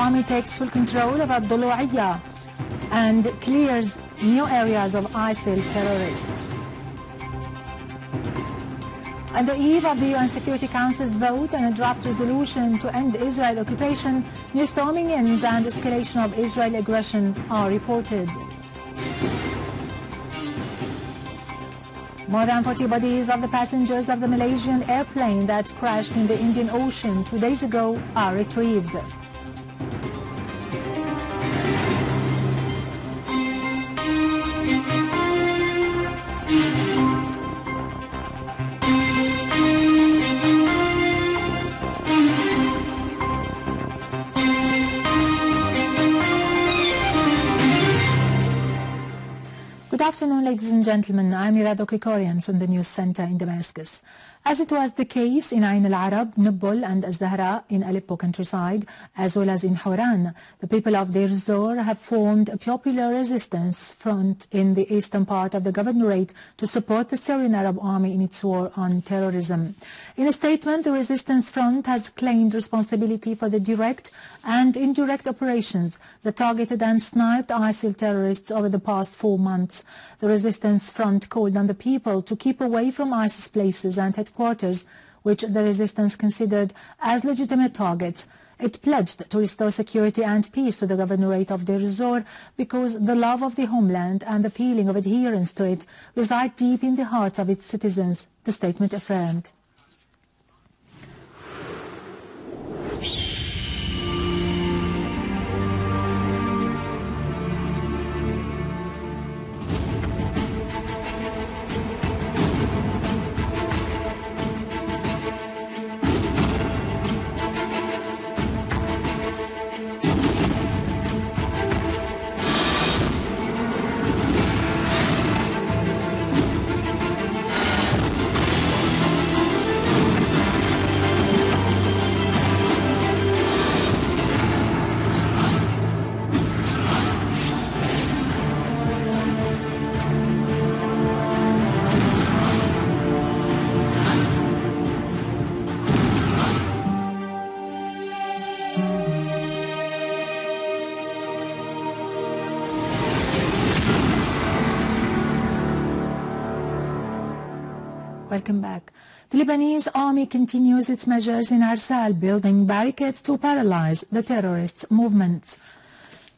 Army takes full control of al-Dolu'eya and clears new areas of ISIL terrorists. On the eve of the UN Security Council's vote on a draft resolution to end Israel occupation, new storming ends and escalation of Israel aggression are reported. More than 40 bodies of the passengers of the Malaysian airplane that crashed in the Indian Ocean 2 days ago are retrieved. Good afternoon, ladies and gentlemen. I'm Irado Krikorian from the News Center in Damascus. As it was the case in Ain al-Arab, Nubul and al-Zahra in Aleppo countryside, as well as in Hawran, the people of DeirEzzour have formed a popular resistance front in the eastern part of the governorate to support the Syrian Arab Army in its war on terrorism. In a statement, the resistance front has claimed responsibility for the direct and indirect operations that targeted and sniped ISIL terrorists over the past 4 months. The resistance front called on the people to keep away from ISIS places and headquarters, which the resistance considered as legitimate targets. It pledged to restore security and peace to the governorate of DeirEzzour because the love of the homeland and the feeling of adherence to it reside deep in the hearts of its citizens, the statement affirmed. Welcome back. The Lebanese army continues its measures in Ersal, building barricades to paralyze the terrorists' movements.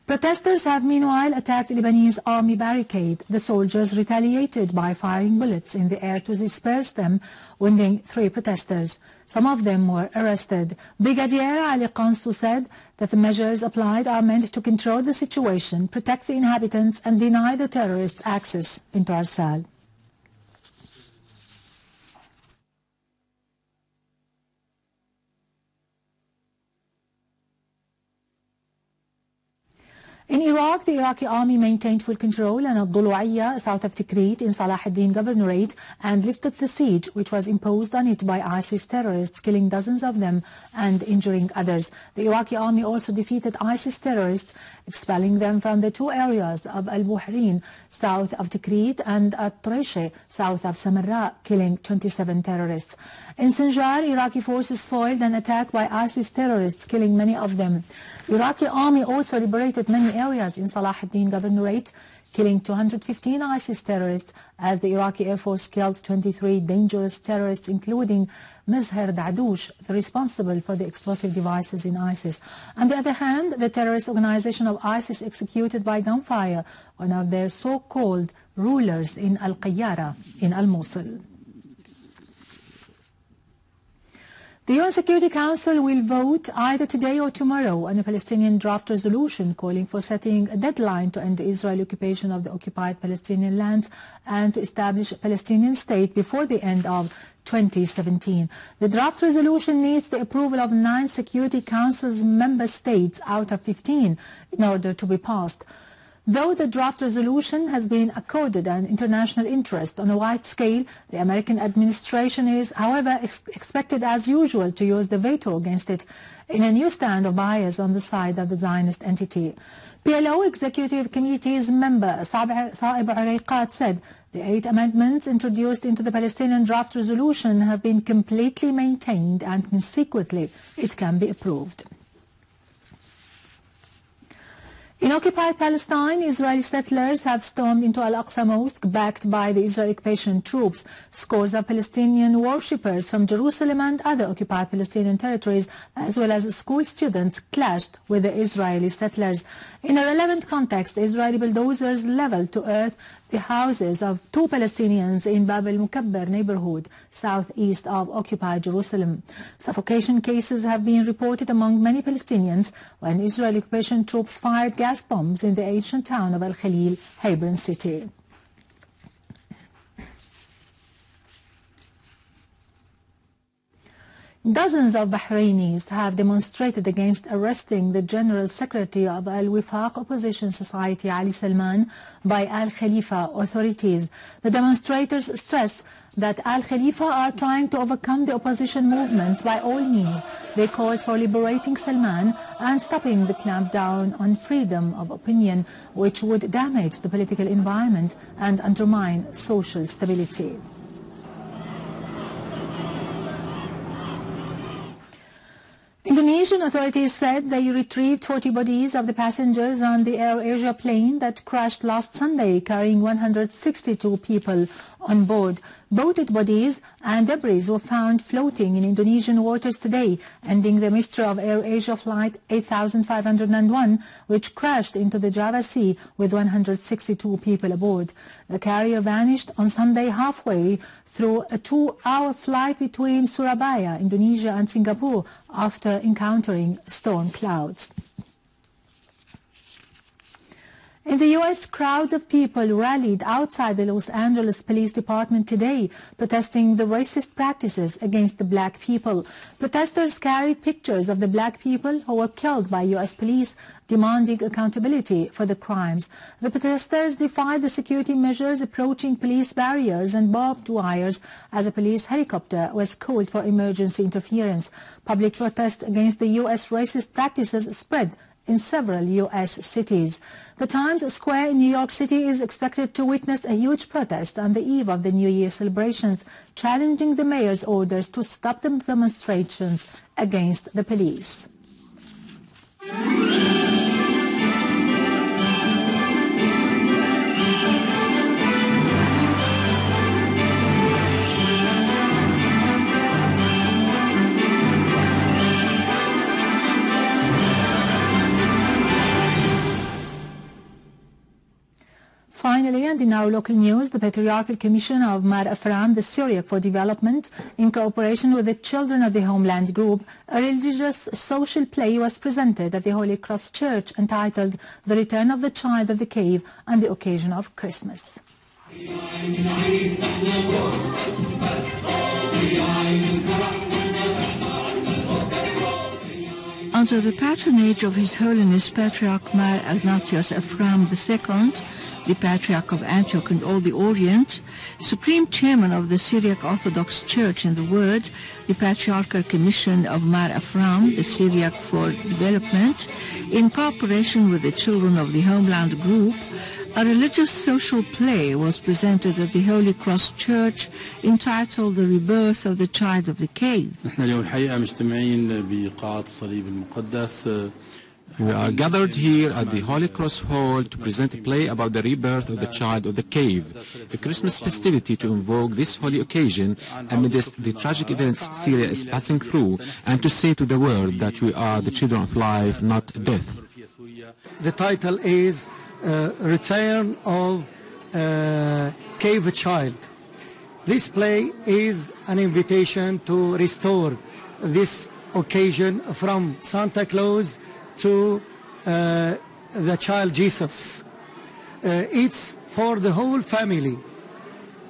Protesters have meanwhile attacked Lebanese army barricade. The soldiers retaliated by firing bullets in the air to disperse them, wounding 3 protesters. Some of them were arrested. Brigadier Ali Qansu said that the measures applied are meant to control the situation, protect the inhabitants and deny the terrorists access into Ersal. In Iraq, the Iraqi army maintained full control on al-Dolu'eya, south of Tikrit, in Salah ad-Din governorate, and lifted the siege which was imposed on it by ISIS terrorists, killing dozens of them and injuring others. The Iraqi army also defeated ISIS terrorists, expelling them from the 2 areas of al-Bahrain, south of Tikrit, and at-Tureshe, south of Samarra, killing 27 terrorists. In Sinjar, Iraqi forces foiled an attack by ISIS terrorists, killing many of them. The Iraqi army also liberated many areas in Salah ad-Din governorate, killing 215 ISIS terrorists, as the Iraqi Air Force killed 23 dangerous terrorists, including Mizher Dadoush, the responsible for the explosive devices in ISIS. On the other hand, the terrorist organization of ISIS executed by gunfire one of their so-called rulers in Al-Qayyara in Al-Mosul. The UN Security Council will vote either today or tomorrow on a Palestinian draft resolution calling for setting a deadline to end the Israeli occupation of the occupied Palestinian lands and to establish a Palestinian state before the end of 2017. The draft resolution needs the approval of 9 Security Council's member states out of 15 in order to be passed. Though the draft resolution has been accorded an international interest on a wide scale, the American administration is, however, expected as usual to use the veto against it in a new stand of bias on the side of the Zionist entity. PLO Executive Committee's member Saib Urayqat said the 8 amendments introduced into the Palestinian draft resolution have been completely maintained and consequently it can be approved. In occupied Palestine, Israeli settlers have stormed into Al-Aqsa Mosque backed by the Israeli occupation troops. Scores of Palestinian worshippers from Jerusalem and other occupied Palestinian territories, as well as school students, clashed with the Israeli settlers. In a relevant context, Israeli bulldozers leveled to earth the houses of 2 Palestinians in Bab al-Mukabbar neighborhood, southeast of occupied Jerusalem. Suffocation cases have been reported among many Palestinians when Israeli occupation troops fired gas bombs in the ancient town of Al-Khalil, Hebron city. Dozens of Bahrainis have demonstrated against arresting the General Secretary of Al-Wefaq opposition society Ali Salman by Al-Khalifa authorities. The demonstrators stressed that Al-Khalifa are trying to overcome the opposition movements by all means. They called for liberating Salman and stopping the clampdown on freedom of opinion, which would damage the political environment and undermine social stability. Indonesian authorities said they retrieved 40 bodies of the passengers on the AirAsia plane that crashed last Sunday, carrying 162 people on board. Both dead bodies and debris were found floating in Indonesian waters today, ending the mystery of AirAsia flight 8501, which crashed into the Java Sea with 162 people aboard. The carrier vanished on Sunday halfway through a 2-hour flight between Surabaya, Indonesia and Singapore after encountering storm clouds. In the U.S., crowds of people rallied outside the Los Angeles Police Department today, protesting the racist practices against the black people. Protesters carried pictures of the black people who were killed by U.S. police, demanding accountability for the crimes. The protesters defied the security measures approaching police barriers and barbed wires as a police helicopter was called for emergency interference. Public protest against the U.S. racist practices spread in several U.S. cities. The Times Square in New York City is expected to witness a huge protest on the eve of the New Year celebrations, challenging the mayor's orders to stop the demonstrations against the police. Finally, and in our local news, the Patriarchal Commission of Mar Afram, the Syriac for Development, in cooperation with the Children of the Homeland Group, a religious social play was presented at the Holy Cross Church entitled The Return of the Child of the Cave on the occasion of Christmas. Under the patronage of His Holiness Patriarch Mar Ignatius Afram II, the Patriarch of Antioch and all the Orient, Supreme Chairman of the Syriac Orthodox Church in the world, the Patriarchal Commission of Mar Afram, the Syriac for Development, in cooperation with the Children of the Homeland Group, a religious social play was presented at the Holy Cross Church entitled The Rebirth of the Child of the Cave. We are gathered here at the Holy Cross Hall to present a play about the rebirth of the child of the cave, a Christmas festivity to invoke this holy occasion amidst the tragic events Syria is passing through, and to say to the world that we are the children of life, not death. The title is Return of Cave Child. This play is an invitation to restore this occasion from Santa Claus to the child Jesus. It's for the whole family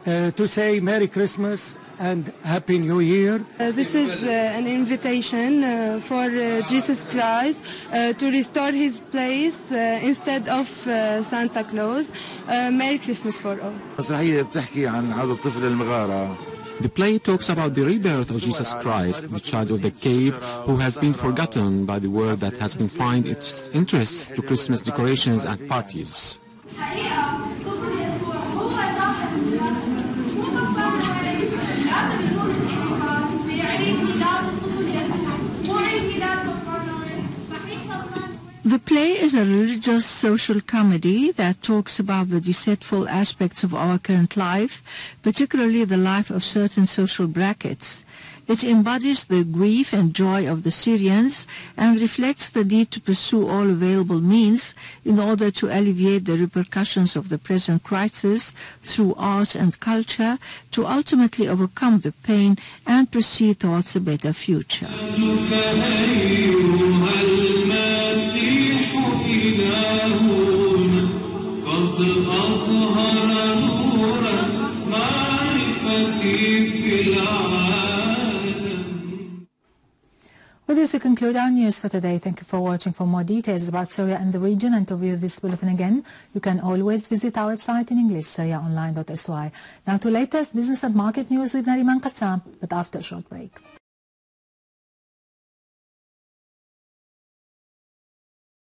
to say Merry Christmas and Happy New Year. This is an invitation for Jesus Christ to restore his place instead of Santa Claus. Merry Christmas for all. The play talks about the rebirth of Jesus Christ, the child of the cave, who has been forgotten by the world that has confined its interests to Christmas decorations and parties. The play is a religious social comedy that talks about the deceitful aspects of our current life, particularly the life of certain social brackets. It embodies the grief and joy of the Syrians and reflects the need to pursue all available means in order to alleviate the repercussions of the present crisis through art and culture to ultimately overcome the pain and proceed towards a better future. With this, we conclude our news for today. Thank you for watching. For more details about Syria and the region and to view this bulletin again, you can always visit our website in English, syriaonline.sy. Now to latest business and market news with Nariman Qassam, but after a short break.